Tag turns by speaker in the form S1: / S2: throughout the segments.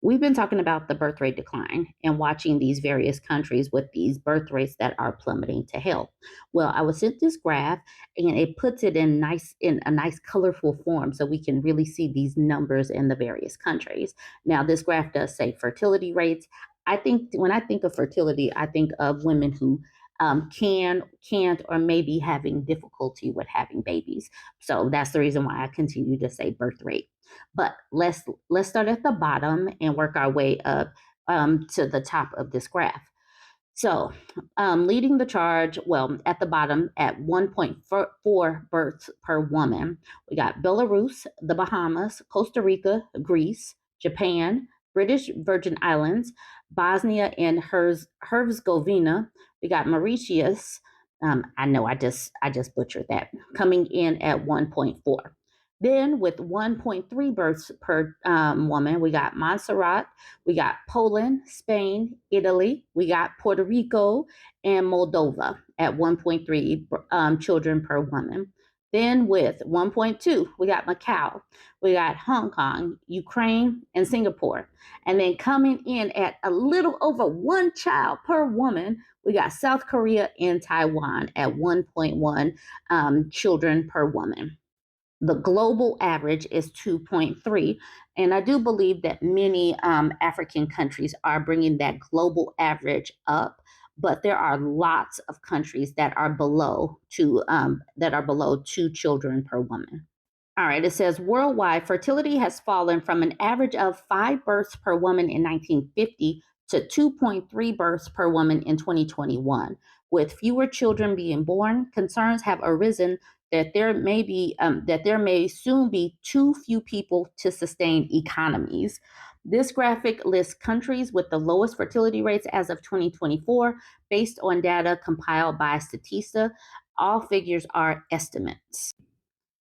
S1: We've been talking about the birth rate decline and watching these various countries with these birth rates that are plummeting to hell. Well, I was sent this graph and it puts it in a nice colorful form so we can really see these numbers in the various countries. Now, this graph does say fertility rates. I think when I think of fertility, I think of women who can't, or maybe having difficulty with having babies. So that's the reason why I continue to say birth rate. But let's start at the bottom and work our way up to the top of this graph. So, leading the charge, well, at the bottom at 1.4 births per woman, we got Belarus, the Bahamas, Costa Rica, Greece, Japan, British Virgin Islands, Bosnia and Herzegovina. We got Mauritius. I know I just butchered that, coming in at 1.4. Then, with 1.3 births per woman, we got Montserrat, we got Poland, Spain, Italy, we got Puerto Rico, and Moldova at 1.3 children per woman. Then, with 1.2, we got Macau, we got Hong Kong, Ukraine, and Singapore. And then coming in at a little over one child per woman, we got South Korea and Taiwan at 1.1 children per woman. The global average is 2.3. And I do believe that many African countries are bringing that global average up, but there are lots of countries that are below two children per woman. All right, it says worldwide fertility has fallen from an average of 5 births per woman in 1950 to 2.3 births per woman in 2021. With fewer children being born, concerns have arisen that there may soon be too few people to sustain economies. This graphic lists countries with the lowest fertility rates as of 2024, based on data compiled by Statista. All figures are estimates.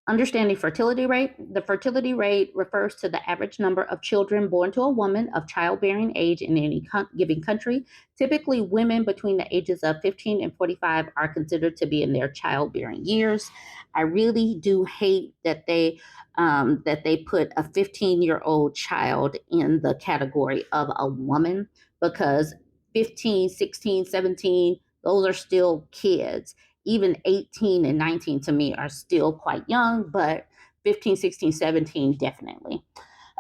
S1: Understanding fertility rate. The fertility rate refers to the average number of children born to a woman of childbearing age in any given country. Typically, women between the ages of 15 and 45 are considered to be in their childbearing years. I really do hate that they put a 15-year-old child in the category of a woman, because 15, 16, 17, those are still kids. Even 18 and 19 to me are still quite young, but 15, 16, 17, definitely.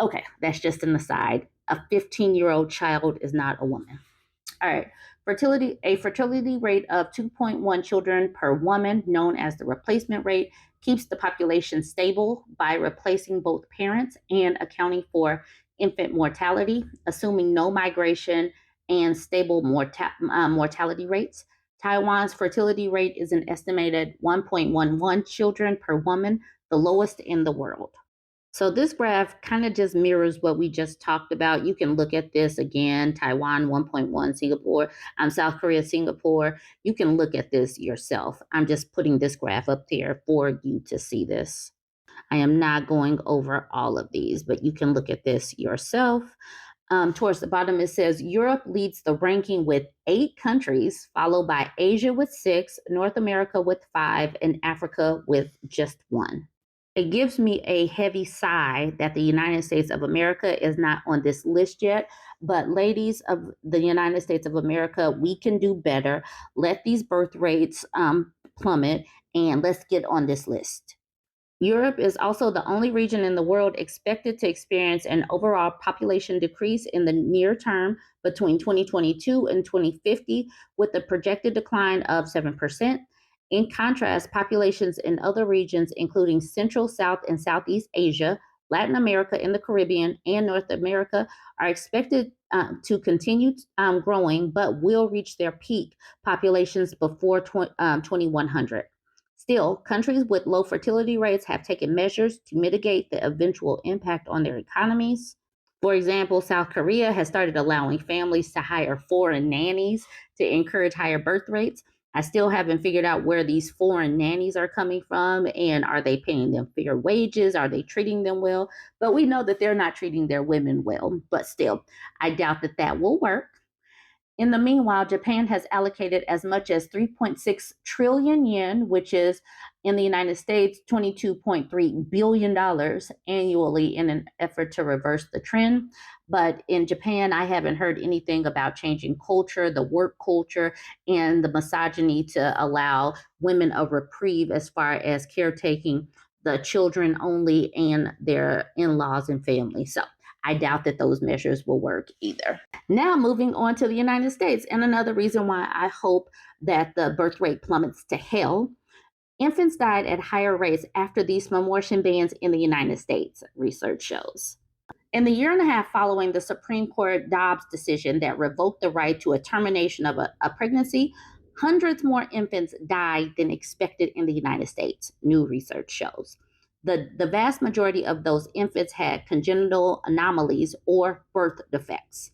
S1: Okay, that's just an aside. A 15-year-old child is not a woman. All right. A fertility rate of 2.1 children per woman, known as the replacement rate, keeps the population stable by replacing both parents and accounting for infant mortality, assuming no migration and stable mortality rates. Taiwan's fertility rate is an estimated 1.11 children per woman, the lowest in the world. So this graph kind of just mirrors what we just talked about. You can look at this again, Taiwan 1.1, Singapore, South Korea, Singapore. You can look at this yourself. I'm just putting this graph up there for you to see this. I am not going over all of these, but you can look at this yourself. Towards the bottom, it says Europe leads the ranking with 8 countries, followed by Asia with 6, North America with 5, and Africa with just 1. It gives me a heavy sigh that the United States of America is not on this list yet. But ladies of the United States of America, we can do better. Let these birth rates plummet, and let's get on this list. Europe is also the only region in the world expected to experience an overall population decrease in the near term between 2022 and 2050, with a projected decline of 7%. In contrast, populations in other regions, including Central, South, and Southeast Asia, Latin America, and the Caribbean, and North America, are expected to continue growing, but will reach their peak populations before 2100. Still, countries with low fertility rates have taken measures to mitigate the eventual impact on their economies. For example, South Korea has started allowing families to hire foreign nannies to encourage higher birth rates. I still haven't figured out where these foreign nannies are coming from, and are they paying them fair wages? Are they treating them well? But we know that they're not treating their women well. But still, I doubt that that will work. In the meanwhile, Japan has allocated as much as 3.6 trillion yen, which is In the United States, $22.3 billion annually in an effort to reverse the trend. But in Japan, I haven't heard anything about changing culture, the work culture, and the misogyny to allow women a reprieve as far as caretaking the children only and their in laws and family. So I doubt that those measures will work either. Now, moving on to the United States, and another reason why I hope that the birth rate plummets to hell. Infants died at higher rates after these abortion bans in the United States, research shows. In the year and a half following the Supreme Court Dobbs decision that revoked the right to a termination of a pregnancy, hundreds more infants died than expected in the United States, new research shows. The vast majority of those infants had congenital anomalies or birth defects.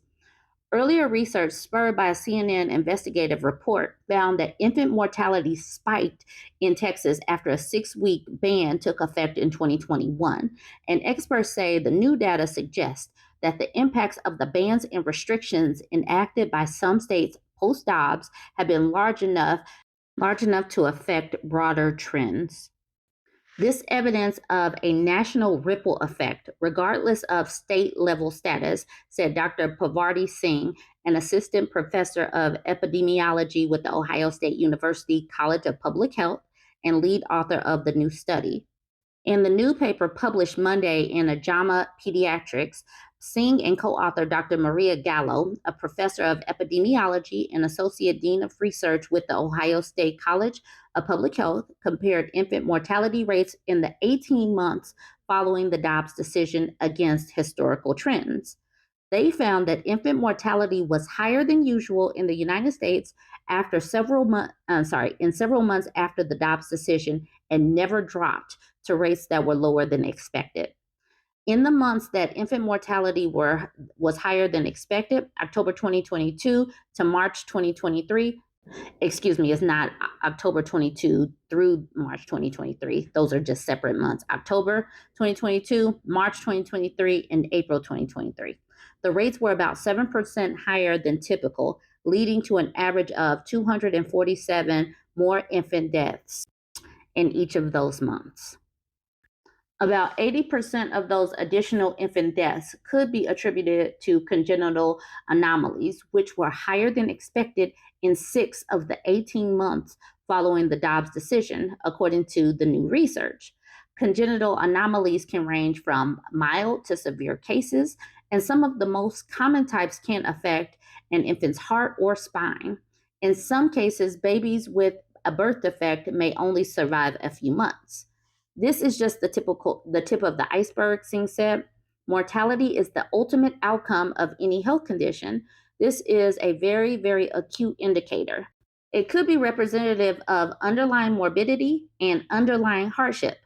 S1: Earlier research spurred by a CNN investigative report found that infant mortality spiked in Texas after a 6-week ban took effect in 2021. And experts say the new data suggests that the impacts of the bans and restrictions enacted by some states post Dobbs have been large enough to affect broader trends. This evidence of a national ripple effect, regardless of state level status, said Dr. Pavarti Singh, an assistant professor of epidemiology with the Ohio State University College of Public Health and lead author of the new study. In the new paper published Monday in JAMA Pediatrics, Singh and co-author Dr. Maria Gallo, a professor of epidemiology and associate dean of research with the Ohio State College of Public Health, compared infant mortality rates in the 18 months following the Dobbs decision against historical trends. They found that infant mortality was higher than usual in the United States after several months after the Dobbs decision, and never dropped to rates that were lower than expected. In the months that infant mortality was higher than expected, October 2022 to March 2023, it's not October 22 through March 2023. Those are just separate months. October 2022, March 2023, and April 2023. The rates were about 7% higher than typical, leading to an average of 247 more infant deaths in each of those months. About 80% of those additional infant deaths could be attributed to congenital anomalies, which were higher than expected in 6 of the 18 months following the Dobbs decision, according to the new research. Congenital anomalies can range from mild to severe cases, and some of the most common types can affect an infant's heart or spine. In some cases, babies with a birth defect may only survive a few months. This is just the tip of the iceberg, Singh said. Mortality is the ultimate outcome of any health condition. This is a very, very acute indicator. It could be representative of underlying morbidity and underlying hardship.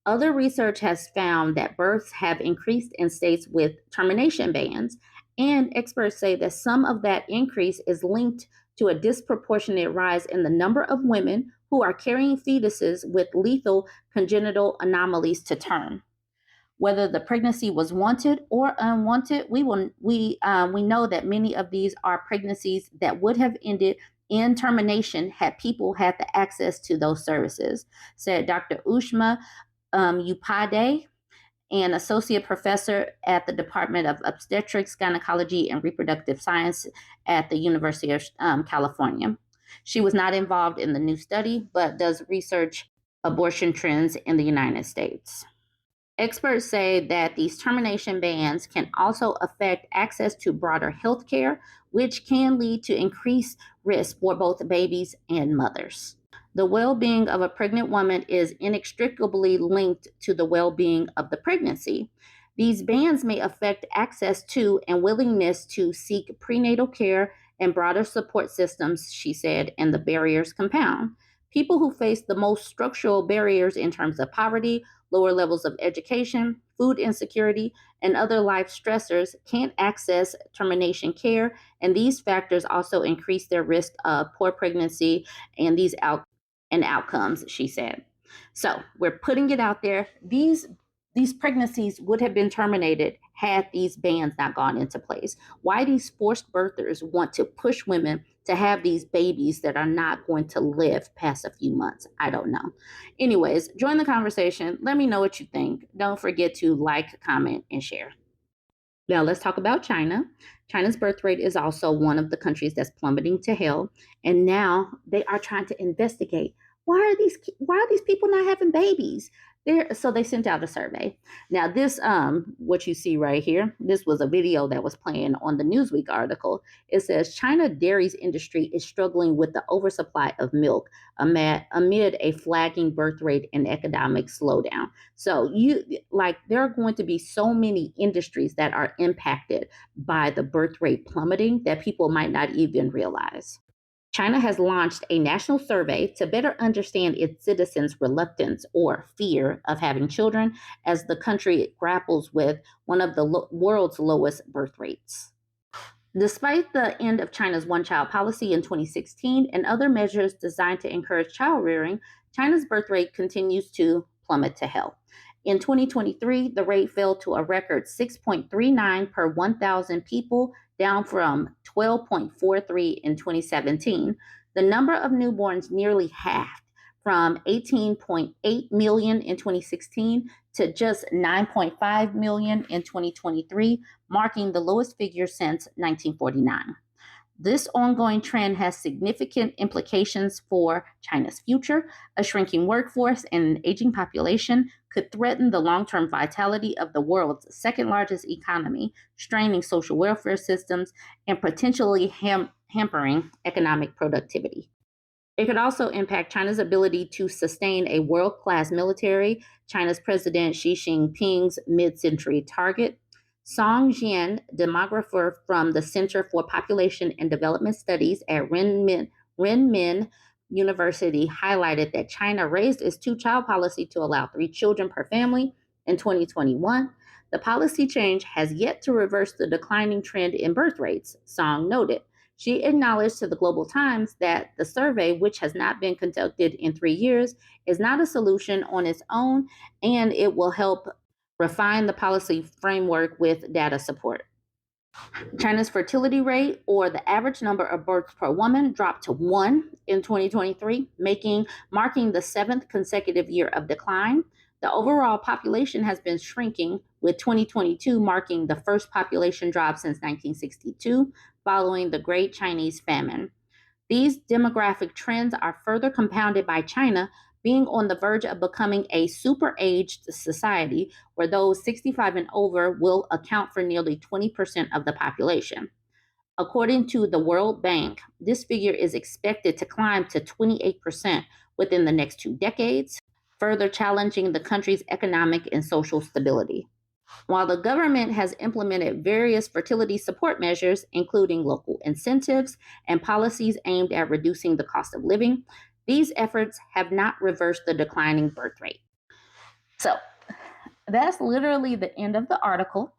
S1: Other research has found that births have increased in states with termination bans, and experts say that some of that increase is linked to a disproportionate rise in the number of women who are carrying fetuses with lethal congenital anomalies to term. Whether the pregnancy was wanted or unwanted, we know that many of these are pregnancies that would have ended in termination had people had the access to those services, said Dr. Ushma Upadhyay, an associate professor at the Department of Obstetrics, Gynecology, and Reproductive Science at the University of California. She was not involved in the new study, but does research abortion trends in the United States. Experts say that these termination bans can also affect access to broader health care, which can lead to increased risk for both babies and mothers. The well-being of a pregnant woman is inextricably linked to the well-being of the pregnancy. These bans may affect access to and willingness to seek prenatal care and broader support systems, she said, and the barriers compound. People who face the most structural barriers in terms of poverty, lower levels of education, food insecurity, and other life stressors can't access termination care, and these factors also increase their risk of poor pregnancy and these outcomes, she said. So we're putting it out there. These pregnancies would have been terminated had these bans not gone into place. Why these forced birthers want to push women to have these babies that are not going to live past a few months? I don't know. Anyways, join the conversation. Let me know what you think. Don't forget to like, comment, and share. Now, let's talk about China. China's birth rate is also one of the countries that's plummeting to hell, and now they are trying to investigate why are these people not having babies? So they sent out a survey. Now, this what you see right here, this was a video that was playing on the Newsweek article. It says China dairies industry is struggling with the oversupply of milk amid a flagging birth rate and economic slowdown. So there are going to be so many industries that are impacted by the birth rate plummeting that people might not even realize. China has launched a national survey to better understand its citizens' reluctance or fear of having children as the country grapples with one of the world's lowest birth rates. Despite the end of China's one-child policy in 2016 and other measures designed to encourage child rearing, China's birth rate continues to plummet to hell. In 2023, the rate fell to a record 6.39 per 1,000 people, down from 12.43 in 2017. The number of newborns nearly halved from 18.8 million in 2016 to just 9.5 million in 2023, marking the lowest figure since 1949. This ongoing trend has significant implications for China's future. A shrinking workforce and an aging population could threaten the long-term vitality of the world's second largest economy, straining social welfare systems and potentially hampering economic productivity. It could also impact China's ability to sustain a world-class military, China's President Xi Jinping's mid-century target. Song Jian, demographer from the Center for Population and Development Studies at Renmin University, highlighted that China raised its two-child policy to allow 3 children per family in 2021. The policy change has yet to reverse the declining trend in birth rates, Song noted. She acknowledged to the Global Times that the survey, which has not been conducted in 3 years, is not a solution on its own, and it will help refine the policy framework with data support. China's fertility rate, or the average number of births per woman, dropped to 1 in 2023, marking the 7th consecutive year of decline. The overall population has been shrinking, with 2022 marking the first population drop since 1962, following the Great Chinese Famine. These demographic trends are further compounded by China being on the verge of becoming a super-aged society where those 65 and over will account for nearly 20% of the population. According to the World Bank, this figure is expected to climb to 28% within the next 2 decades, further challenging the country's economic and social stability. While the government has implemented various fertility support measures, including local incentives and policies aimed at reducing the cost of living, these efforts have not reversed the declining birth rate. So that's literally the end of the article.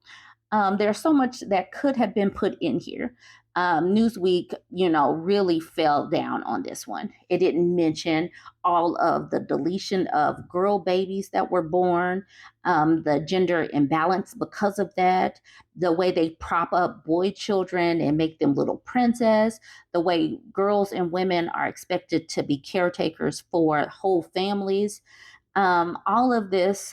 S1: There's so much that could have been put in here. Newsweek, really fell down on this one. It didn't mention all of the deletion of girl babies that were born, the gender imbalance because of that, the way they prop up boy children and make them little princess, the way girls and women are expected to be caretakers for whole families. All of this,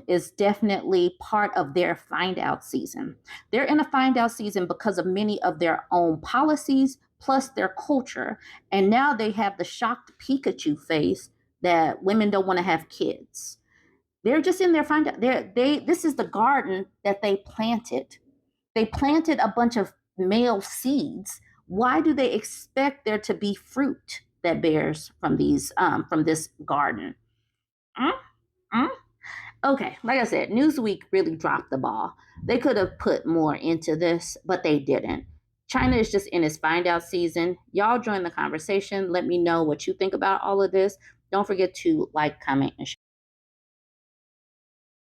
S1: is definitely part of their find out season. They're in a find out season because of many of their own policies, plus their culture. And now they have the shocked Pikachu face that women don't want to have kids. They're just in their find out. This is the garden that they planted. They planted a bunch of male seeds. Why do they expect there to be fruit that bears from this garden? Okay, like I said, Newsweek really dropped the ball. They could have put more into this, but they didn't. China is just in its find out season. Y'all join the conversation. Let me know what you think about all of this. Don't forget to like, comment, and share.